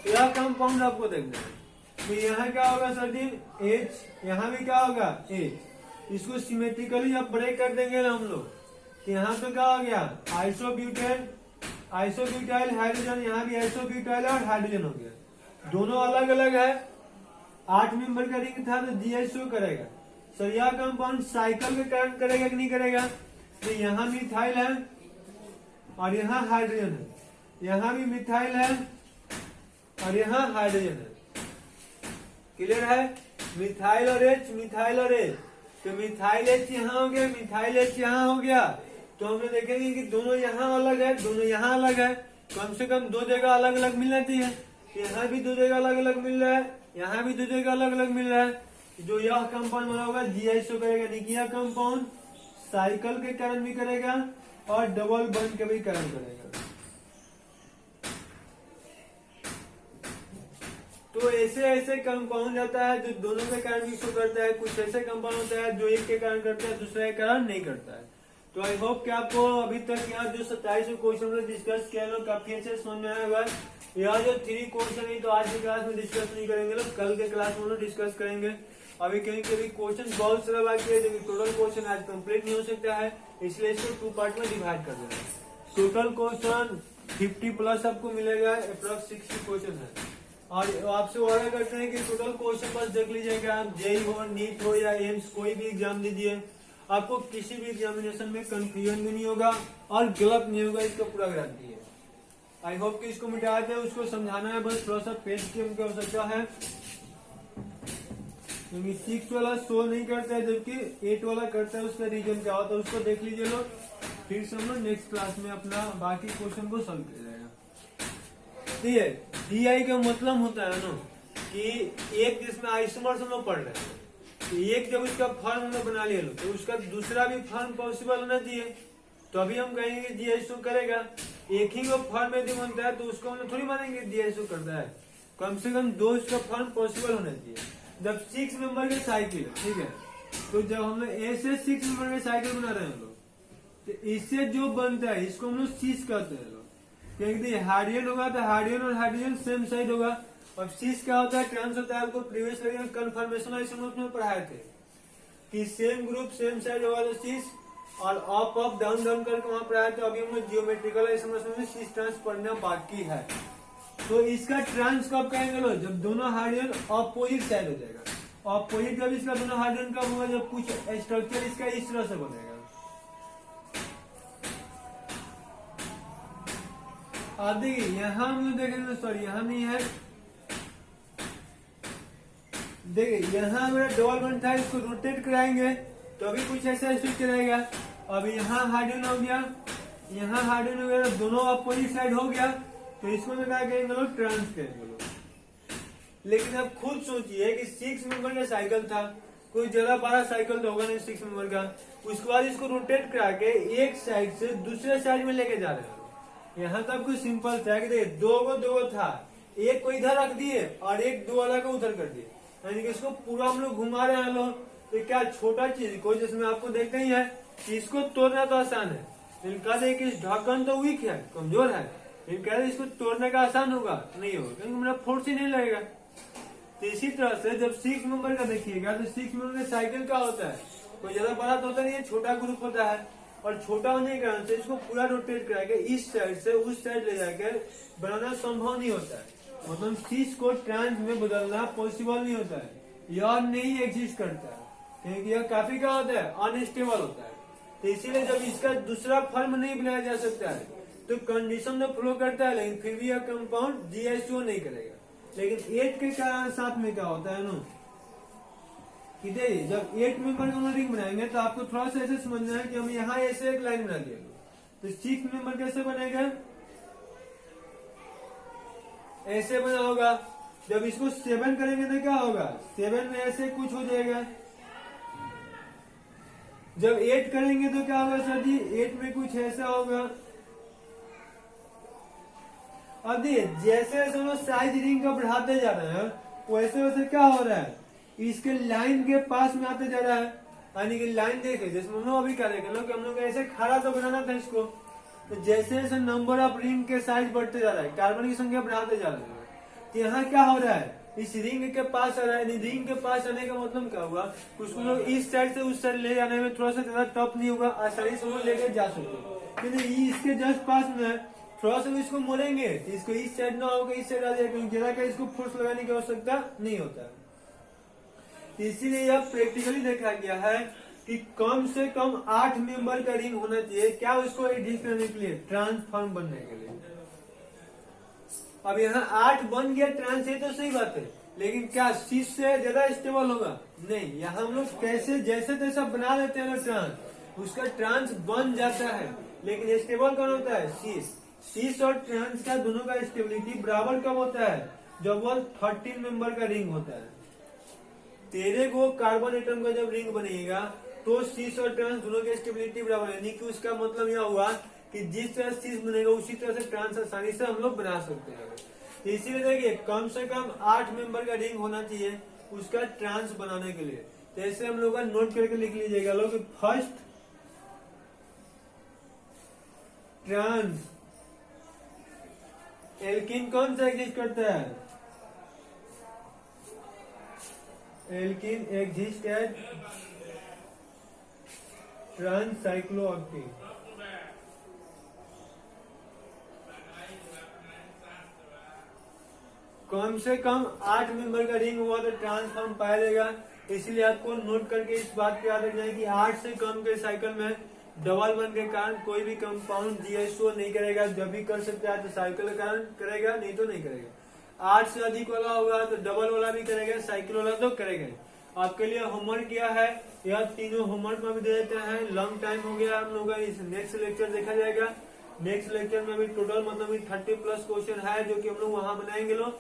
यह कंपाउंड आपको देखना है। तो यहाँ क्या होगा सर जी H, यहाँ भी क्या होगा H। इसको सिमेट्रिकली अब ब्रेक कर देंगे ना हम लोग, यहाँ पे क्या हो गया आइसोब्यूटाइल, आइसोब्यूटाइल हाइड्रोजन, यहाँ भी आइसोब्यूटाइल और हाइड्रोजन हो गया, दोनों अलग अलग है। 8 मेंबर का रिंग था तो जीआई शो करेगा। सर यह कंपाउंड साइकिल के कारण करेगा कि नहीं करेगा, तो यहाँ मिथाइल है और यहाँ हाइड्रोजन है, यहाँ भी मिथाइल है और यहाँ हाइड्रोजन है। क्लियर है। मिथाइल और H, मिथाइल और H, तो मिथाइल H यहाँ हो गया, मिथाइल H यहाँ हो गया, तो हम लोग देखेंगे कि दोनों यहाँ अलग है, दोनों यहाँ अलग है, कम से कम दो जगह अलग अलग मिलना चाहिए। यहाँ भी दो जगह अलग अलग मिल रहा है, यहाँ भी दो जगह अलग अलग मिल रहा है, जो यह कंपाउंड बना होगा जीआई शो करेगा। नहीं कि यह कंपाउंड साइकिल के कारण भी करेगा और डबल बॉन्ड के भी कारण करेगा। तो ऐसे ऐसे कंपाउंड आता है जो दोनों के कारण भी शो करता है, कुछ ऐसे कंपाउंड होता है जो एक के कारण करता है दूसरे के कारण नहीं करता है। तो आई होप कि आपको अभी तक यहाँ जो 27 क्वेश्चन डिस्कस किया लोग काफी अच्छे समझ में आया होगा। यहाँ जो 3 क्वेश्चन है तो आज की क्लास में डिस्कस नहीं करेंगे लोग, कल के क्लास में लोग डिस्कस करेंगे। अभी कहीं कभी क्वेश्चन बहुत सारा बाकी है, लेकिन टोटल क्वेश्चन आज कंप्लीट नहीं हो सकता है, इसलिए इसको 2 पार्ट में डिवाइड कर देना। टोटल क्वेश्चन 50 प्लस आपको मिलेगा, अप्रॉक्स 60 क्वेश्चन है। और आपसे वादा करते हैं कि टोटल क्वेश्चन बस देख लीजिएगा, आप जेई हो, नीट हो या एम्स कोई भी एग्जाम दीजिए, आपको किसी भी एग्जामिनेशन में कंफ्यूजन भी नहीं होगा और गलत नहीं होगा, इसका पूरा गारंटी है। आई होप कि इसको मिटा दे, उसको समझाना है, बस थोड़ा सा पेज की उनकी आवश्यकता है, क्योंकि 6 वाला शो नहीं करता है जबकि 8 वाला करता है। उसका रीजन क्या होता है उसको देख लीजिए लोग, फिर से हम लोग नेक्स्ट क्लास में अपना बाकी क्वेश्चन को सॉल्व कर जाएगा। ठीक है, डीआई का मतलब होता है ना कि एक जिसमें आइसोमर्स हम लोग पढ़ रहे हैं, तो एक जब उसका फॉर्म हम लोग बना लिया लो तो उसका दूसरा भी फॉर्म पॉसिबल होना चाहिए, तो अभी हम कहेंगे डीआईएसओ करेगा। एक ही वो फॉर्म यदि बनता है तो उसको हम लोग थोड़ी मानेंगे डीआईएसओ करता है, कम से कम 2 उसका फॉर्म पॉसिबल होना चाहिए। जब 6 मेंबर के साइकिल, ठीक है, तो जब हम लोग ए से 6 मेंबर के साइकिल बना रहे हैं हम लोग, तो इससे जो बनता है इसको हम लोग 6 कहते हैं लोग, क्योंकि हाइड्रोजन होगा तो हाइड्रोजन और हाइड्रोजन सेम साइड होगा। अब सीस क्या होता है, ट्रांस होता है, आपको प्रीवियस लेक्चर कन्फर्मेशन आइसोमर्स में पढ़ाए थे कि सेम ग्रुप सेम साइड होगा तो सीस, और अप अप डाउन डाउन करके वहां पढ़ाए थे। अभी हम लोग जियोमेट्रिकल आइसोमर्स में सीस ट्रांस पढ़ना बाकी है। तो इसका ट्रांस कब कहेंगे लोग, जब दोनों हाइड्रोजन अपोजिट साइड हो जाएगा। अपोजिट जब इसका दोनों हाइड्रोजन कब होगा, जब कुछ स्ट्रक्चर इसका इस तरह से बनेगा। देखिए यहाँ हम लोग देखेंगे, सॉरी यहाँ नहीं है, देखिए यहाँ मेरा डबल बॉन्ड था, इसको रोटेट कराएंगे तो अभी कुछ ऐसा स्ट्रक्चर रहेगा। अब यहाँ हाइड्रोजन हो गया, यहाँ हाइड्रोजन हो गया, दोनों अपोजिट साइड हो गया, तो इसको मैं क्या कहेंगे लोग, ट्रांस कहेंगे लोग। लेकिन अब खुद सोचिए कि 6 मेंबर का साइकिल था, कोई ज्यादा बड़ा साइकिल तो होगा नहीं 6 मेंबर का, उसके बाद इसको रोटेट करा के एक साइड से दूसरे साइड में लेके जा रहे हैं। यहाँ तक कुछ सिंपल था कि देखिए दो था, एक को इधर रख दिए और एक 2 वाला को उधर कर दिए, यानी कि इसको पूरा हम लोग घुमा रहे हैं लोग। तो क्या छोटा चीज को, जिसमें आपको देखते ही है कि इसको तोड़ना तो आसान है, लेकिन कह दे कि ढक्कन तो वीक है, कमजोर है, लेकिन कह दे इसको तोड़ने का आसान होगा, नहीं होगा, क्योंकि मेरा फोर्स ही नहीं लगेगा। तो इसी तरह से जब 6 मेंबर का देखिएगा तो 6 मेंबर का साइकिल क्या होता है, कोई ज्यादा बड़ा तो होता नहीं है, छोटा ग्रुप होता है, और छोटा होने के कारण से इसको पूरा रोटेट करा के इस साइड से उस साइड ले जाकर बनाना संभव नहीं होता है। मतलब 6 को ट्रांस में बदलना पॉसिबल नहीं होता है, यह नहीं एग्जिस्ट करता है, क्योंकि यह काफी क्या होता है, अनस्टेबल होता है। तो इसीलिए जब इसका दूसरा फॉर्म नहीं बनाया जा सकता है तो कंडीशन तो फ्लो करता है, लेकिन फिर भी यह कंपाउंड डीआईएसओ नहीं करेगा। लेकिन 8 के साथ में क्या होता है ना, कि देखिए जब 8 मेंबर का रिंग बनाएंगे तो आपको थोड़ा सा ऐसे समझना है कि हम यहाँ ऐसे एक लाइन बना दिया, तो 6 मेंबर कैसे बनेगा, ऐसे बना होगा। जब इसको 7 करेंगे तो क्या होगा, 7 में ऐसे कुछ हो जाएगा। जब 8 करेंगे तो क्या होगा सर जी, 8 में कुछ ऐसा होगा। अब देखिए जैसे जैसे हम साइज रिंग का बढ़ाते जा रहे हैं वैसे वैसे क्या हो रहा है, इसके लाइन के पास में आते जा रहा है, यानी कि लाइन देखे जैसे हम लोग अभी क्या देखे लोग, हम लोग ऐसे खड़ा तो बनाना था इसको, तो जैसे जैसे नंबर ऑफ रिंग के साइज बढ़ते जा रहा है, कार्बन की संख्या बढ़ाते जा रहे हैं, तो यहाँ क्या हो रहा है, इस रिंग के पास आ रहा है। रिंग के पास आने का मतलब क्या हुआ, उसको लोग इस साइड से उस साइड ले जाने में थोड़ा सा ज्यादा टफ नहीं होगा, आसानी से वो लेकर जा सकते। लेकिन इसके जस्ट पास में है, थोड़ा सा इसको मोड़ेंगे तो इसको इस साइड ना होगा, इस साइड आ जाएगा, क्योंकि ज्यादा इसको फोर्स लगाने की आवश्यकता नहीं होता है। इसीलिए यह प्रैक्टिकली देखा गया है कि कम से कम 8 मेंबर का रिंग होना चाहिए, क्या उसको एडजस्ट करने के लिए, ट्रांसफॉर्म बनने के लिए। अब यहाँ 8 बन गया ट्रांस, है तो सही बात है, लेकिन क्या 6 से ज्यादा स्टेबल होगा, नहीं। यहाँ हम लोग कैसे जैसे तैसा बना देते हैं ना ट्रांस, उसका ट्रांस बन जाता है, लेकिन स्टेबल कौन होता है, 6 और ट्रांस का दोनों का स्टेबिलिटी बराबर कब होता है, जब वो 13 मेंबर का रिंग होता है। 13 को कार्बन एटम का जब रिंग बनेगा तो सीस और ट्रांस दोनों की स्टेबिलिटी बराबर है, यानी कि उसका मतलब यह हुआ कि जिस तरह सीस बनेगा उसी तरह से ट्रांस आसानी से हम लोग बना सकते हैं। तो इसीलिए देखिए कम से कम 8 मेंबर का रिंग होना चाहिए उसका ट्रांस बनाने के लिए। तो ऐसे हम लोग का नोट करके लिख लीजिएगा लोग कि फर्स्ट ट्रांस एल्किन कौन सा एग्जिस्ट करता है, एल्किन एग्जिस्ट एट ट्रांस साइक्लोऑक्टेन। कम से कम 8 मेंबर का रिंग हुआ तो ट्रांस फॉर्म पाया जाएगा। इसलिए आपको नोट करके इस बात पे याद रखना है कि 8 से कम के साइकिल में डबल वन के कारण कोई भी कंपाउंड जीएसओ नहीं करेगा। जब भी कर सकता है तो साइकिल के कारण करेगा, नहीं तो नहीं करेगा। 8 से अधिक वाला होगा तो डबल वाला भी करेगा, साइकिल वाला तो करेगा। आपके लिए होमवर्क क्या है, यह तीनों होमवर्क में भी दे देते हैं। लॉन्ग टाइम हो गया हम लोग का, इस नेक्स्ट लेक्चर देखा जाएगा। नेक्स्ट लेक्चर में भी टोटल मतलब 30+ क्वेश्चन है जो कि हम लोग वहां बनाएंगे लोग,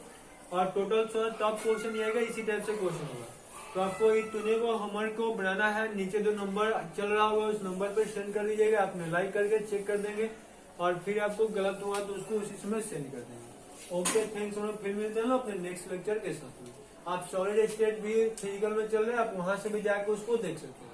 और टोटल टॉप क्वेश्चन ये आएगा, इसी टाइप से क्वेश्चन होगा। तो आपको इन तीनों को होमवर्क को बनाना है। नीचे जो नंबर चल रहा होगा उस नंबर पर सेंड कर दीजिएगा, आपने लाइक करके चेक कर देंगे, और फिर आपको गलत हुआ तो उसको उसी समय सेंड कर देंगे। Okay, thanks. हम लोग फिर मिलते हैं अपने नेक्स्ट लेक्चर के साथ में। आप सॉलिड स्टेट भी फिजिकल में चल रहे हैं, आप वहां से भी जाकर उसको देख सकते हैं।